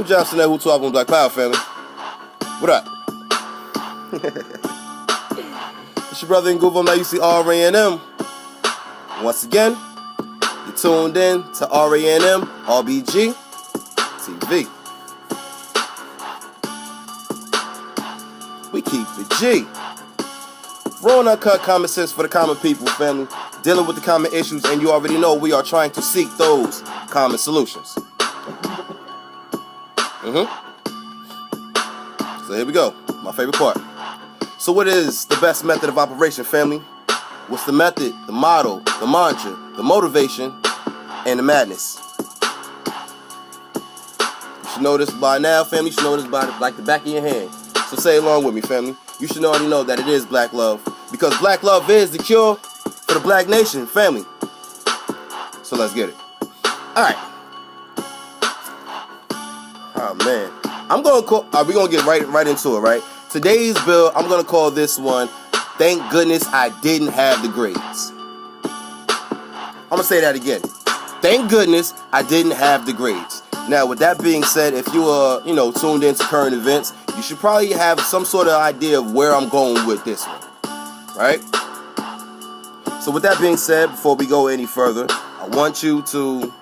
Michael Johnson there, who 12 on Black Power, family. What up? It's your brother in Google, now you see R-A-N-M. Once again, you're tuned in to R-A-N-M, RBG TV. We keep it G. Raw and uncut common sense for the common people, family. Dealing with the common issues, and you already know we are trying to seek those common solutions. So here we go, my favorite part. So what is the best method of operation, family? What's the method, the motto, the mantra, the motivation, and the madness? You should know this by now, family. You should know this by like the back of your hand. So say along with me, family. You should already know that it is black love, because black love is the cure for the black nation, family. So let's get it. All right. Oh man, I'm gonna call. We're gonna get right into it, right? Today's bill, I'm gonna call this one, "Thank goodness I didn't have the grades." I'm gonna say that again. Thank goodness I didn't have the grades. Now, with that being said, if you are, tuned into current events, you should probably have some sort of idea of where I'm going with this one, right? So with that being said, before we go any further, I want you to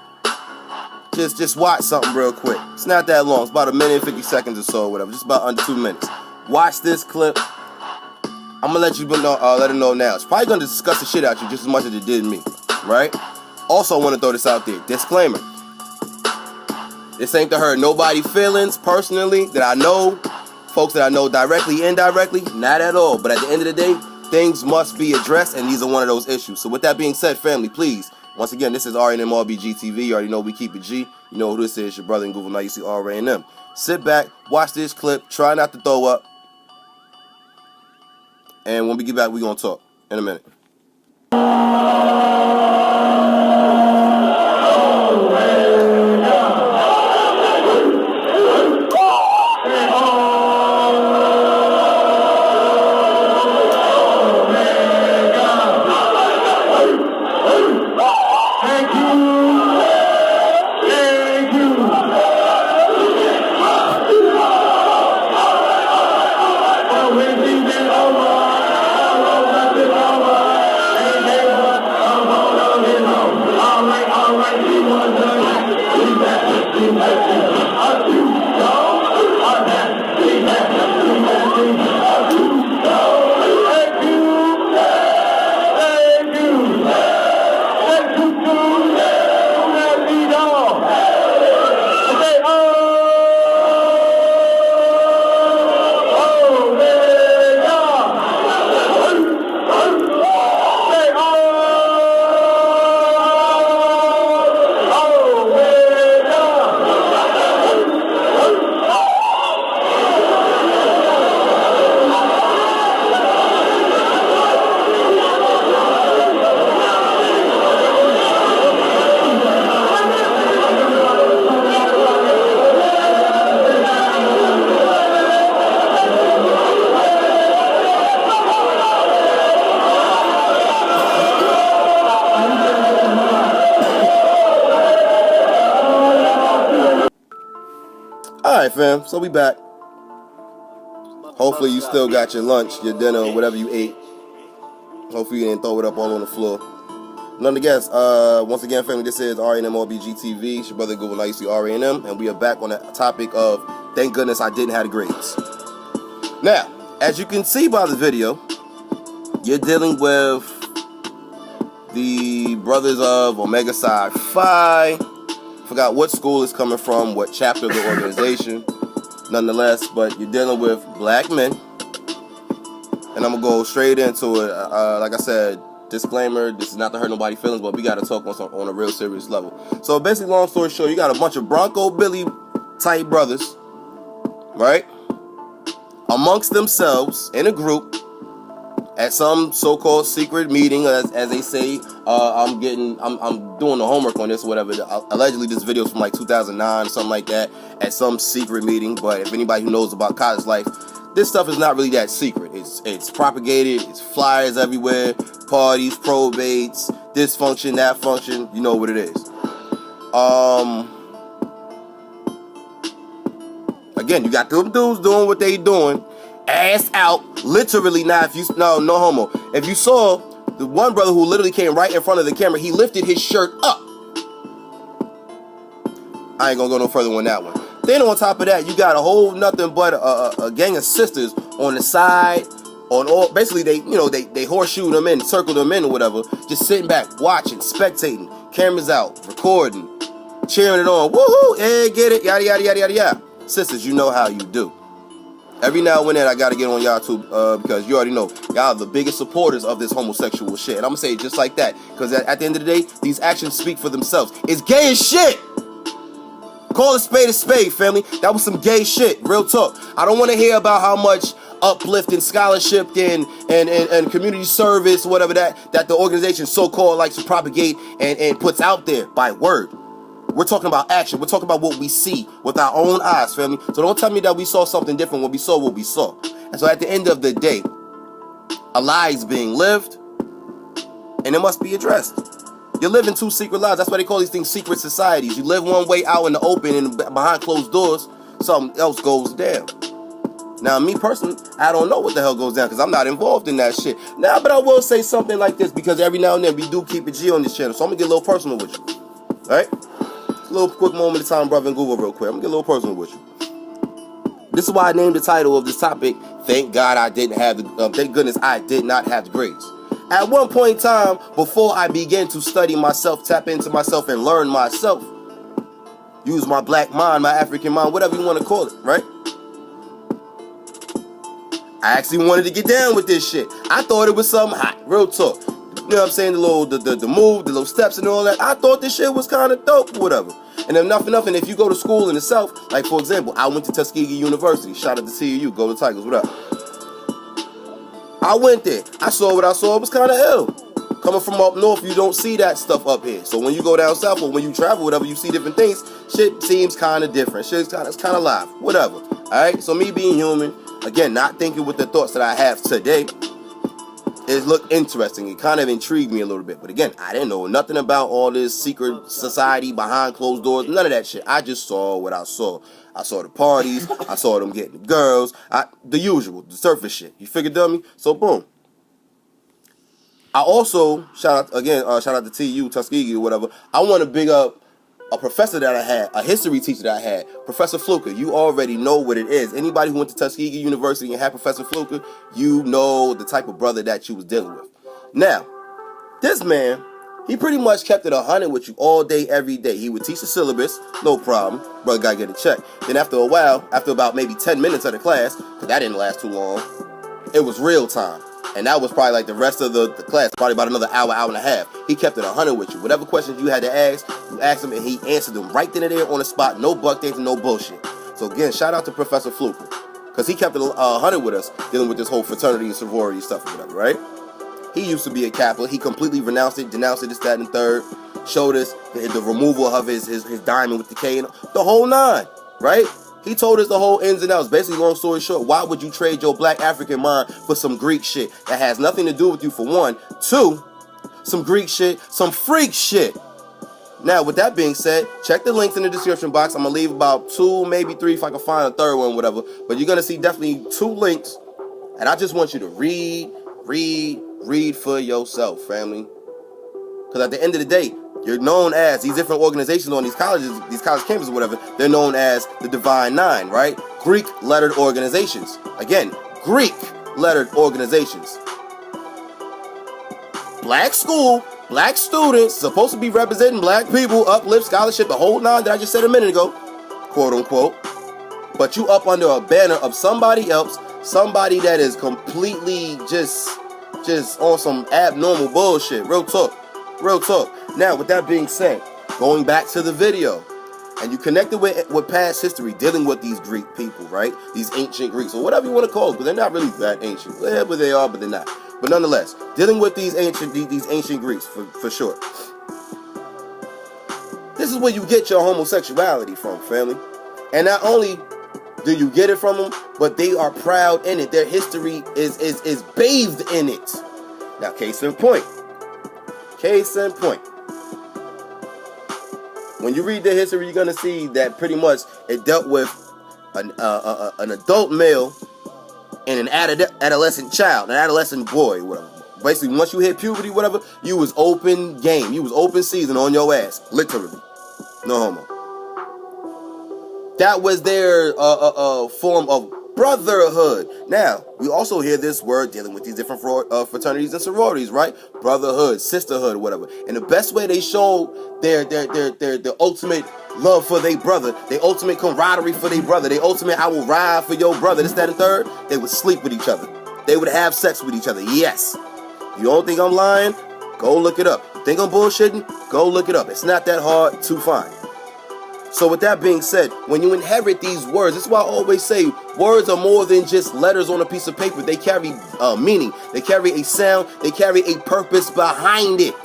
just watch something real quick. It's not that long. It's about 1 minute and 50 seconds or so, or whatever. Just about under 2 minutes. Watch this clip. I'm gonna let you know. Let it know now. It's probably gonna disgust the shit out you just as much as it did me, right? Also, I want to throw this out there. Disclaimer. This ain't to hurt nobody's feelings personally that I know, folks that I know directly, indirectly, not at all. But at the end of the day, things must be addressed, and these are one of those issues. So with that being said, family, please, once again, this is R&M RBG TV. You already know we keep it G. You know who this is, your brother in Google. Now you see R&M. Sit back, watch this clip, try not to throw up. And when we get back, we're going to talk in a minute. Alright, fam, so we back. Hopefully you still got your lunch, your dinner, or whatever you ate. Hopefully you didn't throw it up all on the floor. Nonetheless, once again, family, this is R&M RBG TV. It's your brother Google, now you see R&M, and we are back on the topic of thank goodness I didn't have the grades. Now, as you can see by the video, you're dealing with the brothers of Omega Psi Phi. Forgot what school it's coming from, what chapter of the organization. Nonetheless, but you're dealing with black men. And I'm going to go straight into it. Like I said, disclaimer, this is not to hurt nobody's feelings, but we got to talk on a real serious level. So basically, long story short, you got a bunch of Bronco Billy type brothers, right? Amongst themselves, in a group, at some so-called secret meeting, as they say. I'm doing the homework on this or whatever. Allegedly, this video is from like 2009 or something like that, at some secret meeting. But if anybody who knows about college life, this stuff is not really that secret. It's propagated. It's flyers everywhere, parties, probates, this function, that function. You know what it is. again, you got them dudes doing what they doing, ass out, literally. Now, if you no homo. If you saw the one brother who literally came right in front of the camera, he lifted his shirt up. I ain't gonna go no further on that one. Then on top of that, you got a whole nothing but a gang of sisters on the side, on all. Basically, they horseshoe them in, circle them in, or whatever. Just sitting back, watching, spectating, cameras out, recording, cheering it on. Woohoo! Hey, get it? Yada yada yada yada yada. Sisters, you know how you do. Every now and then, I gotta get on y'all too, because you already know y'all are the biggest supporters of this homosexual shit. And I'm gonna say it just like that, because at the end of the day, these actions speak for themselves. It's gay as shit. Call a spade, family. That was some gay shit. Real talk. I don't want to hear about how much uplifting, scholarship, and community service, whatever that the organization so-called likes to propagate and puts out there by word. We're talking about action. We're talking about what we see with our own eyes, family. So don't tell me that we saw something different when we saw what we saw. And so at the end of the day, a lie is being lived, and it must be addressed. You're living two secret lives. That's why they call these things secret societies. You live one way out in the open, and behind closed doors, something else goes down. Now, me personally, I don't know what the hell goes down because I'm not involved in that shit. Now, but I will say something like this because every now and then we do keep it G on this channel. So I'm going to get a little personal with you. All right? A little quick moment of time, brother, and Google real quick. I'm going to get a little personal with you. This is why I named the title of this topic, Thank God I didn't have the, thank goodness I did not have the grades. At one point in time, before I began to study myself, tap into myself, and learn myself, use my black mind, my African mind, whatever you want to call it, right? I actually wanted to get down with this shit. I thought it was something hot, real talk. You know what I'm saying? The move, the little steps and all that. I thought this shit was kind of dope or whatever. And if nothing, if you go to school in the South, like for example, I went to Tuskegee University. Shout out to CU, go to Tigers, what up? I went there. I saw what I saw. It was kind of ill. Coming from up north, you don't see that stuff up here. So when you go down south or when you travel, whatever, you see different things. Shit seems kind of different. Shit's kind of live. Whatever. All right. So me being human, again, not thinking with the thoughts that I have today, it looked interesting. It kind of intrigued me a little bit. But again, I didn't know nothing about all this secret society behind closed doors. None of that shit. I just saw what I saw. I saw the parties. I saw them getting the girls. The usual, the surface shit. You figure, dummy? So boom. I also, shout out to TU, Tuskegee, or whatever. I want to big up a professor that I had, a history teacher that I had, Professor Fluker. You already know what it is. Anybody who went to Tuskegee University and had Professor Fluker, you know the type of brother that you was dealing with. Now, this man, he pretty much kept it 100 with you all day, every day. He would teach the syllabus, no problem. Brother gotta get a check. Then after a while, after about maybe 10 minutes of the class, because that didn't last too long, it was real time. And that was probably like the rest of the class, probably about another hour, hour and a half. He kept it 100 with you. Whatever questions you had to ask, you asked him and he answered them right then and there on the spot. No buck dates and no bullshit. So again, shout out to Professor Fluker. Because he kept it 100 with us, dealing with this whole fraternity and sorority stuff or whatever, right? He used to be a Kappa. He completely renounced it, denounced it, this, that, and third. Showed us the removal of his diamond with the K and the whole nine, right? He told us the whole ins and outs. Basically, long story short, why would you trade your black African mind for some Greek shit that has nothing to do with you, for one? Two, some Greek shit, some freak shit. Now, with that being said, check the links in the description box. I'm going to leave about 2, maybe 3 if I can find a third one, whatever. But you're going to see definitely 2 links. And I just want you to read for yourself, family. Because at the end of the day, you're known as these different organizations on these colleges, these college campuses or whatever, they're known as the Divine Nine, right? Greek lettered organizations. Again, Greek lettered organizations. Black school, black students, supposed to be representing black people, uplift, scholarship, the whole nine that I just said a minute ago, quote unquote. But you up under a banner of somebody else, somebody that is completely just on some abnormal bullshit. Real talk. Real talk. Now, with that being said, going back to the video, and you connected with past history, dealing with these Greek people, right? These ancient Greeks, or whatever you want to call them, because they're not really that ancient. Yeah, but they are, but they're not. But nonetheless, dealing with these ancient Greeks, for sure. This is where you get your homosexuality from, family. And not only do you get it from them, but they are proud in it. Their history is bathed in it. Now, case in point. Case in point. When you read their history, you're going to see that pretty much it dealt with an adult male and an adolescent child, an adolescent boy, whatever. Basically, once you hit puberty, whatever, you was open game. You was open season on your ass, literally. No homo. That was their form of brotherhood. Now, we also hear this word dealing with these different fraternities and sororities, right? Brotherhood, sisterhood, whatever. And the best way they show their ultimate love for their brother, their ultimate camaraderie for their brother, their ultimate I will ride for your brother, this, that, and third, they would sleep with each other. They would have sex with each other. Yes. You don't think I'm lying? Go look it up. You think I'm bullshitting? Go look it up. It's not that hard to find. So with that being said, when you inherit these words, that's why I always say words are more than just letters on a piece of paper. They carry meaning. They carry a sound. They carry a purpose behind it.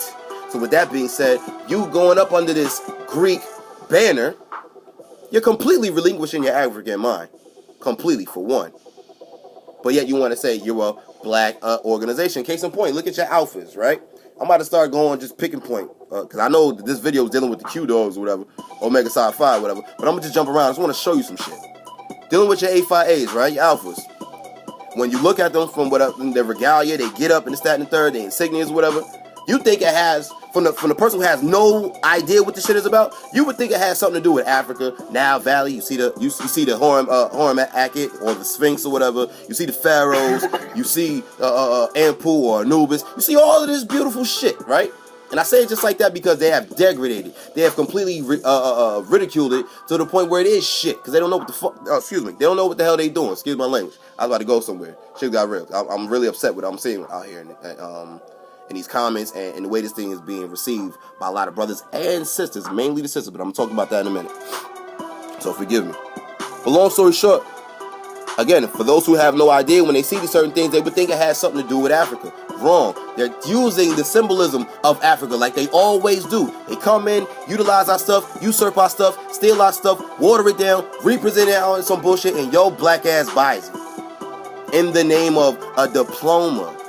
So with that being said, you going up under this Greek banner, you're completely relinquishing your African mind. Completely, for one. But yet you want to say you're a black organization. Case in point, look at your outfits, right? I'm about to start going just picking point. Because I know that this video is dealing with the Q-Dogs or whatever. Omega Psi Phi, whatever. But I'm going to just jump around. I just want to show you some shit. Dealing with your A5As, right? Your alphas. When you look at them from their regalia, they get up and this, that, and the third, their insignias, whatever. You think it has, from the person who has no idea what this shit is about, you would think it has something to do with Africa, Nile Valley. You see the Horem Akhet or the Sphinx or whatever. You see the pharaohs. You see Anpu or Anubis. You see all of this beautiful shit, right? And I say it just like that because they have degraded. They have completely ridiculed it to the point where it is shit. Because they don't know what the fuck, they don't know what the hell they doing. Excuse my language. I was about to go somewhere. Shit got real. I'm really upset with what I'm seeing out here in these comments and the way this thing is being received by a lot of brothers and sisters. Mainly the sisters, but I'm talking about that in a minute. So forgive me. But long story short, again, for those who have no idea, when they see these certain things, they would think it has something to do with Africa. Wrong. They're using the symbolism of Africa like they always do. They come in, utilize our stuff, usurp our stuff, steal our stuff, water it down, represent it on some bullshit, and your black ass buys it. In the name of a diploma.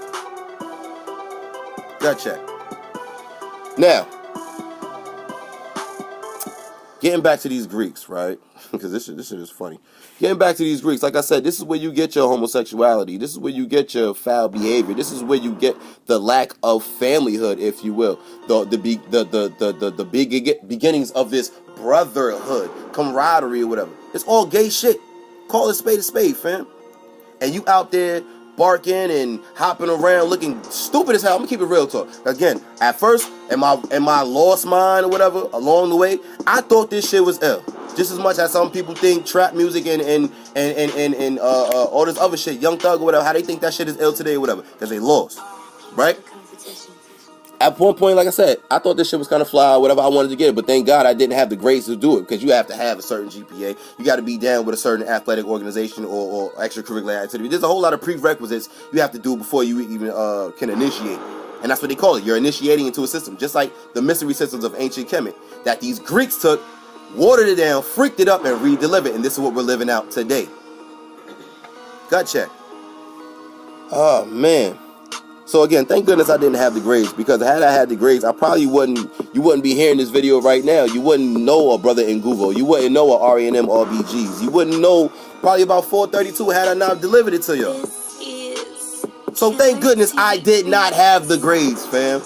Gut check. Now, getting back to these Greeks, right? Because this shit is funny. Getting back to these Greeks, like I said, this is where you get your homosexuality. This is where you get your foul behavior. This is where you get the lack of familyhood, if you will. The beginnings of this brotherhood, camaraderie, or whatever. It's all gay shit. Call it a spade, fam. And you out there barking and hopping around looking stupid as hell. I'm gonna keep it real talk. Again, at first, in my lost mind or whatever, along the way, I thought this shit was ill. Just as much as some people think trap music and all this other shit, Young Thug or whatever, how they think that shit is ill today or whatever, because they lost, right? At one point, like I said, I thought this shit was kind of fly or whatever. I wanted to get it, but thank God I didn't have the grades to do it, because you have to have a certain GPA. You got to be down with a certain athletic organization or extracurricular activity. There's a whole lot of prerequisites you have to do before you even can initiate. And that's what they call it. You're initiating into a system, just like the mystery systems of ancient Kemet that these Greeks took, watered it down, freaked it up, and re-delivered. And this is what we're living out today. Gut check. Oh, man. So again, thank goodness I didn't have the grades, because had I had the grades, I probably you wouldn't be hearing this video right now. You wouldn't know a brother in Nguvo. You wouldn't know a R&M or BGs. You wouldn't know probably about 432 had I not delivered it to y'all. So thank goodness I did not have the grades, fam.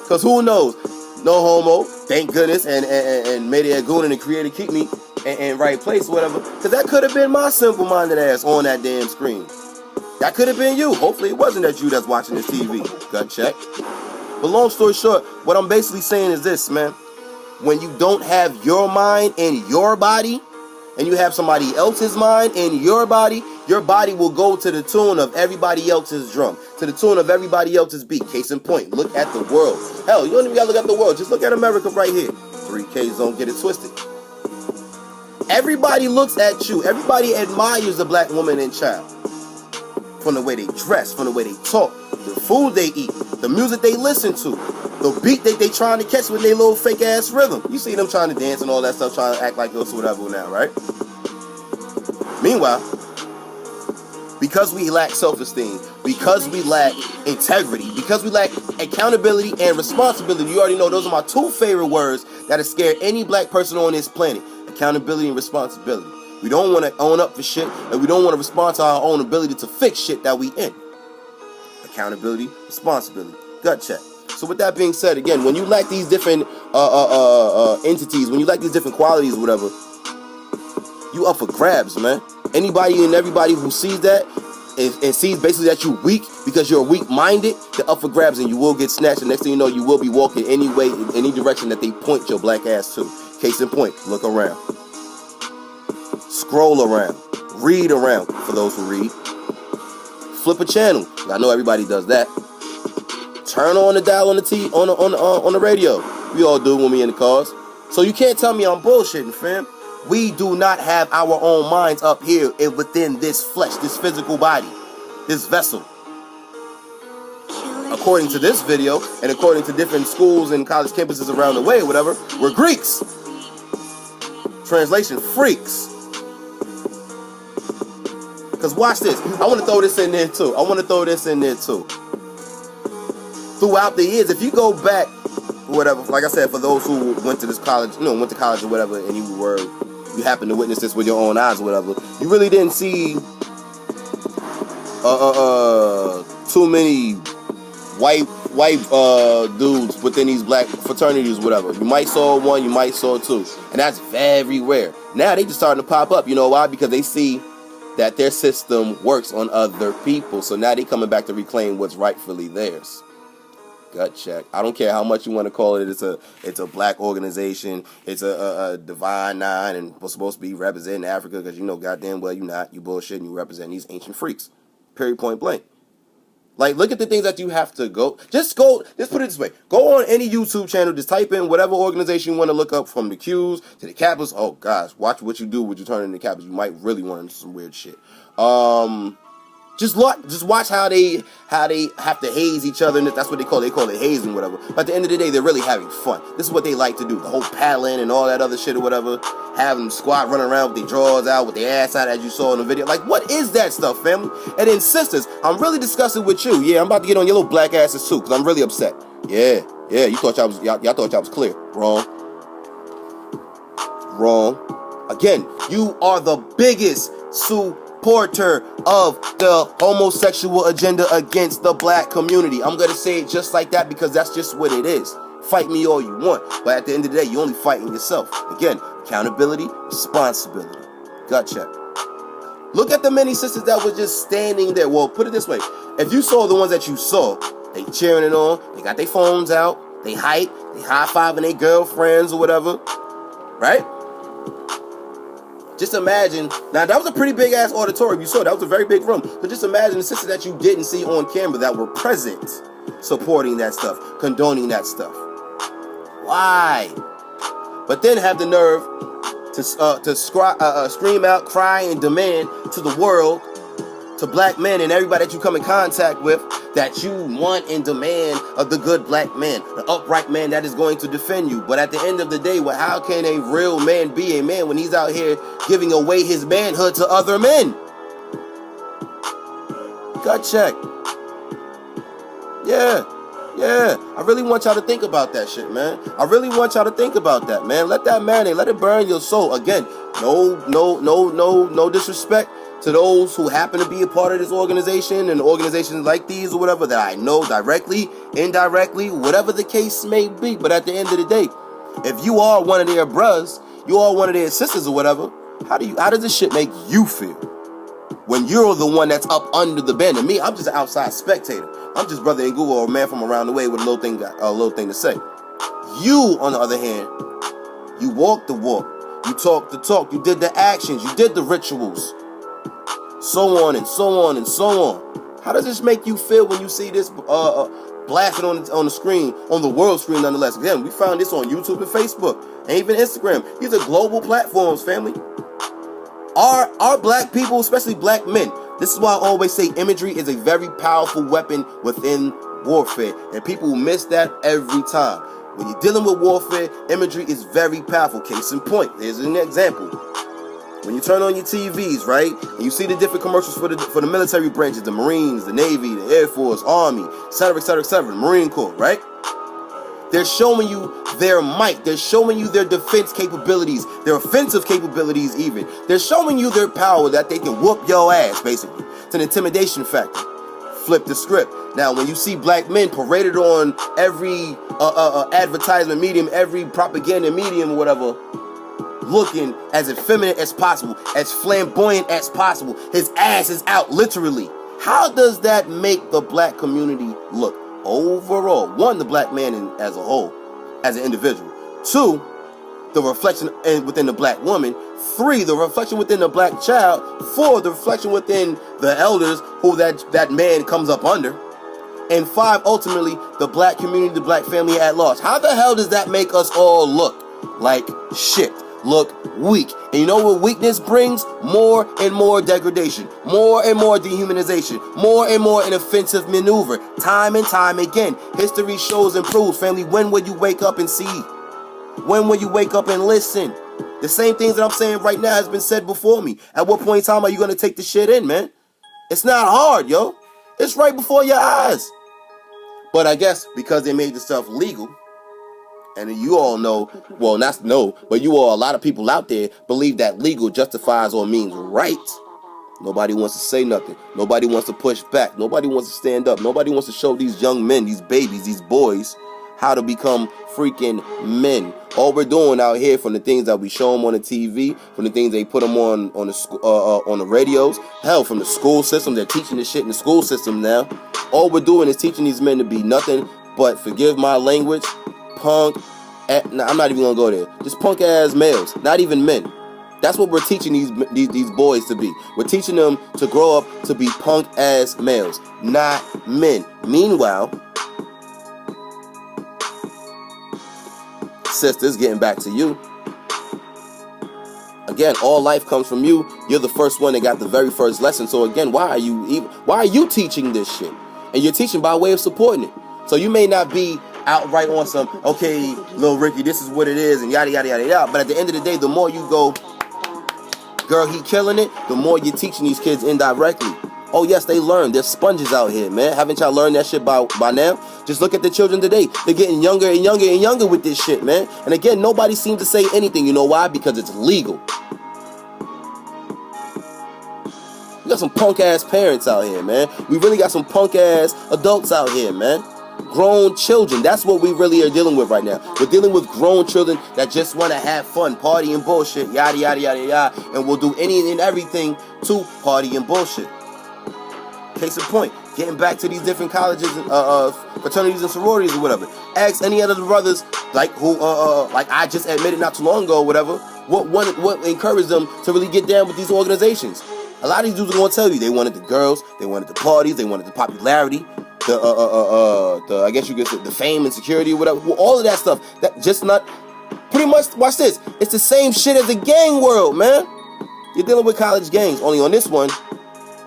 Because who knows? No homo, thank goodness, and may the Agun and the Creator keep me in right place, whatever. Because that could have been my simple-minded ass on that damn screen. That could have been you. Hopefully it wasn't that you that's watching this TV. Gut check. But long story short, what I'm basically saying is this, man. When you don't have your mind in your body, and you have somebody else's mind in your body will go to the tune of everybody else's drum, to the tune of everybody else's beat. Case in point, look at the world. Hell, you don't even gotta look at the world. Just look at America right here. 3Ks, don't get it twisted. Everybody looks at you. Everybody admires the black woman and child. From the way they dress, from the way they talk, the food they eat, the music they listen to, the beat that they trying to catch with their little fake ass rhythm. You see them trying to dance and all that stuff, trying to act like this or whatever now, right? Meanwhile, because we lack self-esteem, because we lack integrity, because we lack accountability and responsibility, you already know those are my two favorite words that have scared any black person on this planet. Accountability and responsibility. We don't want to own up for shit, and we don't want to respond to our own ability to fix shit that we in. Accountability, responsibility, gut check. So with that being said, again, when you lack these different entities, when you lack these different qualities or whatever, you up for grabs, man. Anybody and everybody who sees that and sees basically that you're weak because you're weak-minded, they're up for grabs and you will get snatched. And next thing you know, you will be walking any way, in any direction that they point your black ass to. Case in point, look around. Scroll around. Read around, for those who read. Flip a channel. I know everybody does that. Turn on the dial on the on the radio. We all do when we in the cars. So you can't tell me I'm bullshitting, fam. We do not have our own minds up here within this flesh, this physical body, this vessel. According to this video, and according to different schools and college campuses around the way, or whatever, we're Greeks. Translation, freaks. Because watch this. I want to throw this in there too. Throughout the years, if you go back, whatever, like I said, for those who went to this college, went to college or whatever, and you happened to witness this with your own eyes or whatever, you really didn't see too many white dudes within these black fraternities or whatever. You might saw one, you might saw two, and that's very rare. Now they just starting to pop up. You know why? Because they see that their system works on other people, so now they coming back to reclaim what's rightfully theirs. Gut check. I don't care how much you want to call it. It's a black organization. It's a divine nine, and we're supposed to be representing Africa because goddamn well you not. You bullshit, and you represent these ancient freaks. Period. Point blank. Like, look at the things that you have to go. Just put it this way. Go on any YouTube channel. Just type in whatever organization you want to look up, from the Qs to the Kappas. Oh gosh, watch what you do when you turn into Kappas. You might really run into some weird shit. Just watch how they have to haze each other. And that's what they call it hazing, whatever. But at the end of the day, they're really having fun. This is what they like to do. The whole paddling and all that other shit or whatever. Having them squat, running around with their drawers out, with their ass out, as you saw in the video. Like, what is that stuff, family? And then sisters, I'm really discussing with you. Yeah, I'm about to get on your little black asses too, because I'm really upset. Yeah. You thought y'all thought y'all was clear. Wrong. Again, you are the biggest supporter of the homosexual agenda against the black community. I'm going to say it just like that because that's just what it is. Fight me all you want, but at the end of the day, you're only fighting yourself. Again, accountability, responsibility, gut check. Look at the many sisters that were just standing there. Well, put it this way. If you saw the ones that you saw, they cheering it on, they got their phones out, they hype, they high-fiving their girlfriends or whatever, right? Just imagine, now that was a pretty big ass auditorium. You saw that was a very big room. So just imagine the sisters that you didn't see on camera that were present, supporting that stuff, condoning that stuff. Why? But then have the nerve to scream out, cry, and demand to the world, to black men and everybody that you come in contact with, that you want and demand of the good black man, the upright man that is going to defend you. But at the end of the day, well, how can a real man be a man when he's out here giving away his manhood to other men? Gut check. Yeah. I really want y'all to think about that shit, man. I really want y'all to think about that, man. Let that marinate. Let it burn your soul. Again, no disrespect to those who happen to be a part of this organization and organizations like these or whatever that I know directly, indirectly, whatever the case may be. But at the end of the day, if you are one of their bros, you are one of their sisters or whatever, how does this shit make you feel? When you're the one that's up under the banner. Me, I'm just an outside spectator. I'm just brother in Google or a man from around the way with a little thing to say. You, on the other hand, you walk the walk, you talk the talk, you did the actions, you did the rituals, so on and so on and so on. How does this make you feel when you see this blasted on the screen, on the world screen nonetheless? Again, we found this on YouTube and Facebook and even Instagram. These are global platforms, family. Our black people, especially black men, this is why I always say imagery is a very powerful weapon within warfare. And people miss that every time. When you're dealing with warfare, imagery is very powerful. Case in point, here's an example. When you turn on your TVs, right, and you see the different commercials for the military branches, the Marines, the Navy, the Air Force, Army, etc., Marine Corps, right? They're showing you their might. They're showing you their defense capabilities, their offensive capabilities even. They're showing you their power that they can whoop your ass, basically. It's an intimidation factor. Flip the script. Now, when you see black men paraded on every advertisement medium, every propaganda medium or whatever, looking as effeminate as possible, as flamboyant as possible, his ass is out, literally. How does that make the black community look overall? One, the black man as a whole, as an individual. Two, the reflection within the black woman. Three, the reflection within the black child. Four, the reflection within the elders who that man comes up under. And five, ultimately, the black community, the black family at large. How the hell does that make us all look like shit? Look weak. And you know what weakness brings? More and more degradation, more and more dehumanization, more and more an offensive maneuver, time and time again. History shows and proves, family. When will you wake up and see? When will you wake up and listen? The same things that I'm saying right now has been said before me. At what point in time are you going to take the shit in, man? It's not hard, yo. It's right before your eyes. But I guess because they made the stuff legal, and you all know, well, not know, but you all, a lot of people out there believe that legal justifies or means right. Nobody wants to say nothing. Nobody wants to push back. Nobody wants to stand up. Nobody wants to show these young men, these babies, these boys, how to become freaking men. All we're doing out here, from the things that we show them on the TV, from the things they put them on the radios, hell, from the school system, they're teaching this shit in the school system now. All we're doing is teaching these men to be nothing but, forgive my language, punk. Nah, I'm not even gonna go there. Just punk ass males, not even men. That's what we're teaching these boys to be. We're teaching them to grow up to be punk ass males, not men. Meanwhile, sisters, getting back to you. Again, all life comes from you. You're the first one that got the very first lesson. So again, why are you teaching this shit? And you're teaching by way of supporting it. So you may not be outright on some, okay, little Ricky, this is what it is, and yada yada yada yada. But at the end of the day, the more you go, girl, he killing it, the more you're teaching these kids indirectly. Oh yes, they learn. They're sponges out here, man. Haven't y'all learned that shit by now? Just look at the children today. They're getting younger and younger and younger with this shit, man. And again, nobody seems to say anything. You know why? Because it's legal. We got some punk ass parents out here, man. We really got some punk ass adults out here, man. Grown children. That's what we really are dealing with right now. We're dealing with grown children that just want to have fun, party and bullshit, yada yada yada yada, and will do any and everything to party and bullshit. Case in point, getting back to these different colleges, fraternities and sororities or whatever. Ask any other brothers, like who, like I just admitted not too long ago, or whatever. What encouraged them to really get down with these organizations? A lot of these dudes are gonna tell you they wanted the girls, they wanted the parties, they wanted the popularity, the I guess you could say the fame and security, whatever. All of that stuff. That just not pretty much. Watch this. It's the same shit as the gang world, man. You're dealing with college gangs. Only on this one,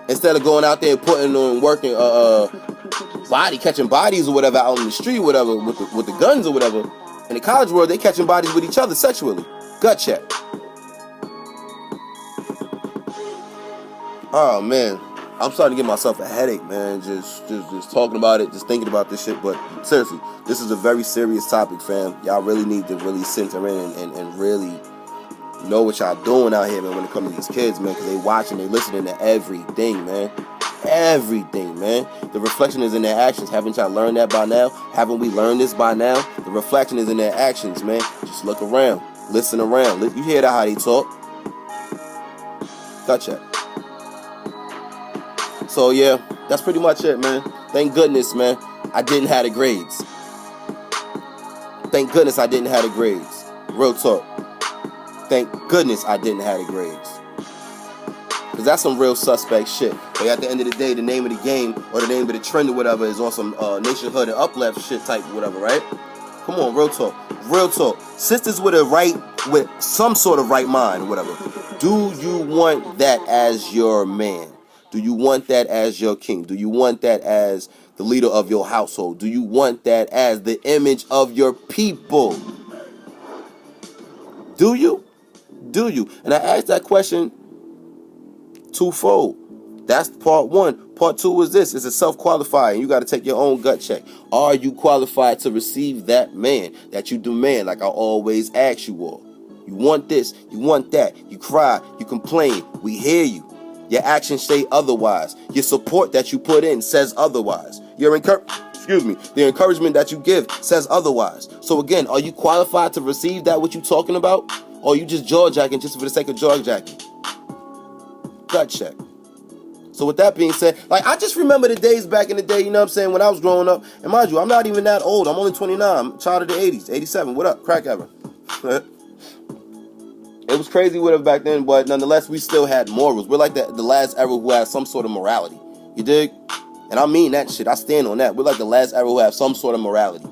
instead of going out there and putting on working catching bodies or whatever out on the street, whatever, with the guns or whatever. In the college world, they catching bodies with each other sexually. Gut check. Oh man, I'm starting to get myself a headache, man. Just talking about it, just thinking about this shit. But seriously, this is a very serious topic, fam. Y'all really need to really center in and really know what y'all doing out here, man, when it comes to these kids, man, because they watching, they listening to everything, man. Everything, man. The reflection is in their actions. Haven't y'all learned that by now? Haven't we learned this by now? The reflection is in their actions, man. Just look around, listen around. You hear that how they talk? Gotcha. So yeah, that's pretty much it, man. Thank goodness, man, I didn't have the grades. Thank goodness I didn't have the grades. Real talk. Thank goodness I didn't have the grades. Because that's some real suspect shit. But at the end of the day, the name of the game or the name of the trend or whatever is on some nationhood and uplift shit type whatever, right? Come on, real talk. Real talk. Sisters with some sort of right mind or whatever. Do you want that as your man? Do you want that as your king? Do you want that as the leader of your household? Do you want that as the image of your people? Do you? Do you? And I asked that question twofold. That's part one. Part 2 is this. It's a self-qualifying. You got to take your own gut check. Are you qualified to receive that man that you demand, like I always ask you all? You want this, you want that. You cry, you complain. We hear you. Your actions say otherwise. Your support that you put in says otherwise. The encouragement that you give says otherwise. So again, are you qualified to receive that what you talking about? Or are you just jaw-jacking just for the sake of jaw-jacking? Gut check. So with that being said, like, I just remember the days back in the day, you know what I'm saying, when I was growing up. And mind you, I'm not even that old. I'm only 29. I'm a child of the 80s. 87. What up? Crack ever. It was crazy with it back then, but nonetheless, we still had morals. We're like the last era who has some sort of morality. You dig? And I mean that shit. I stand on that. We're like the last era who have some sort of morality.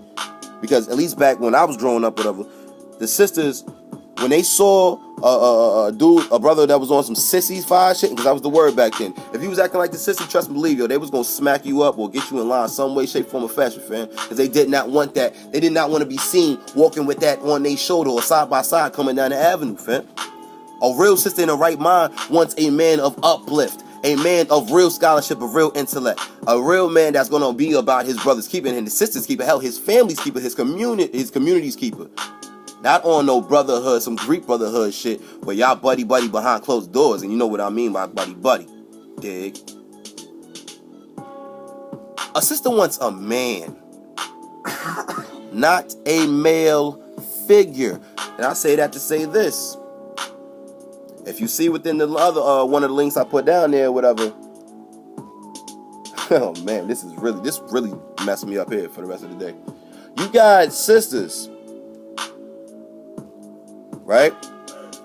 Because at least back when I was growing up, whatever, the sisters, when they saw a brother that was on some sissy fire shit, because that was the word back then. If he was acting like the sissy, trust and believe, yo, they was gonna smack you up or get you in line some way, shape, form, or fashion, fam. Because they did not want that. They did not want to be seen walking with that on their shoulder or side by side coming down the avenue, fam. A real sister in the right mind wants a man of uplift, a man of real scholarship, of real intellect, a real man that's gonna be about his brother's keeping and his sister's keeper, hell, his family's keeper, his community's keeper. Not on no brotherhood, some Greek brotherhood shit where y'all buddy behind closed doors, and you know what I mean by buddy. Dig? A sister wants a man, not a male figure. And I say that to say this. If you see within the other one of the links I put down there, whatever. Oh man, this really messed me up here for the rest of the day. You got sisters, right,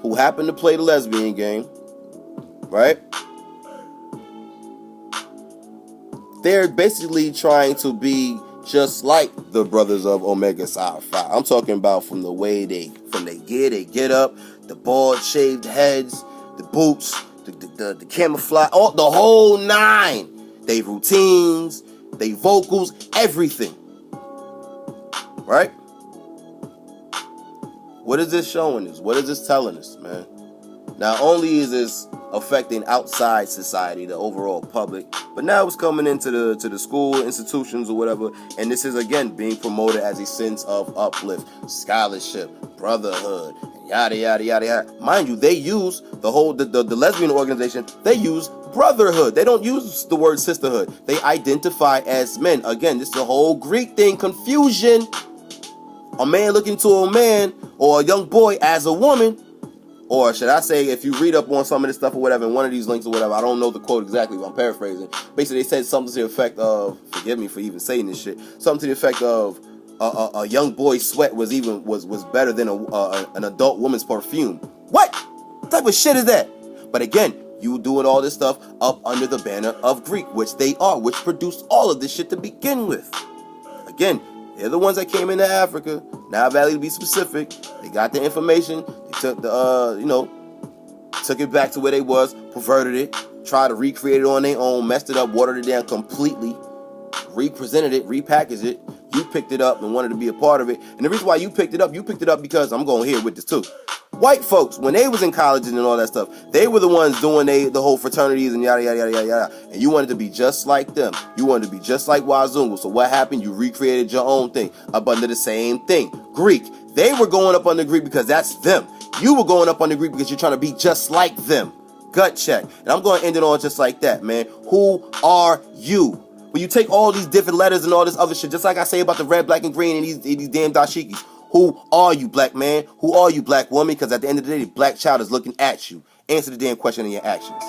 who happen to play the lesbian game, right? They're basically trying to be just like the brothers of Omega Psi Phi. I'm talking about from the way they get up, the bald shaved heads, the boots, the camouflage, the whole nine. They routines, they vocals, everything. Right? What is this showing us? What is this telling us, man? Not only is this affecting outside society, the overall public, but now it's coming into the school institutions or whatever, and this is again being promoted as a sense of uplift, scholarship, brotherhood, yada yada yada yada. Mind you, they use the lesbian organization, they use brotherhood. They don't use the word sisterhood. They identify as men. Again, this is the whole Greek thing, confusion. A man looking to a man or a young boy as a woman. Or should I say, if you read up on some of this stuff or whatever, in one of these links or whatever, I don't know the quote exactly, but I'm paraphrasing. Basically, they said something to the effect of, forgive me for even saying this shit, something to the effect of a young boy's sweat was better than an adult woman's perfume. What type of shit is that? But again, you doing all this stuff up under the banner of Greek, which they are, which produced all of this shit to begin with. Again, they're the ones that came into Africa, Nile Valley to be specific. They got the information. They took took it back to where they was, perverted it, tried to recreate it on their own, messed it up, watered it down completely, represented it, repackaged it. You picked it up and wanted to be a part of it. And the reason why you picked it up because I'm going here with this too. White folks, when they was in colleges and all that stuff, they were the ones doing the whole fraternities and yada, yada, yada, yada, yada. And you wanted to be just like them. You wanted to be just like Wazungu. So what happened? You recreated your own thing up under the same thing. Greek. They were going up under Greek because that's them. You were going up under Greek because you're trying to be just like them. Gut check. And I'm going to end it on just like that, man. Who are you? When you take all these different letters and all this other shit, just like I say about the red, black, and green and these damn dashikis. Who are you, black man? Who are you, black woman? Because at the end of the day, the black child is looking at you. Answer the damn question in your actions.